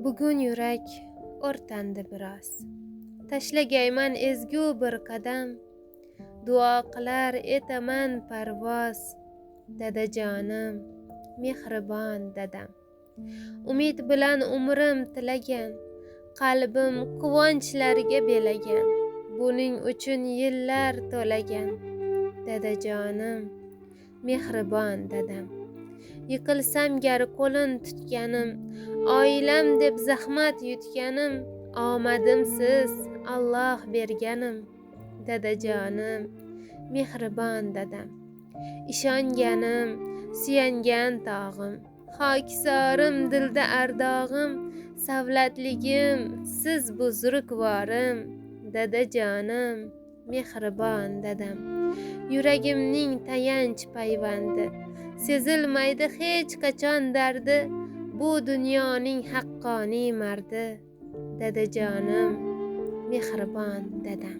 Bugun yurak o'rtandi biroz. Tashlagayman ezgu bir qadam. Duo qilar etaman parvoz. Dadajonim, mehribon dadam. Umid bilan umrim tilagan. Qalbim quvonchlarga belagan. Buning uchun yillar to'lagan. Dadajonim, mehribon dadam. Yiqilsam gar qo'lin tutganim, oilam deb zahmat yutganim, omadim siz, Alloh berganim. Dadajonim, mehribon dadam. Ishonganim, suyangan tog'im, xokisorim dilda ardog'im, savlatligim siz buzrukvorim. Dadajonim, mehribon dadam. Yuragimning tayanch payvandi, sezilmaydi hech qachon dardi, bu dunyoning haqqoniy mardi. Dadajonim, mehribon dadam.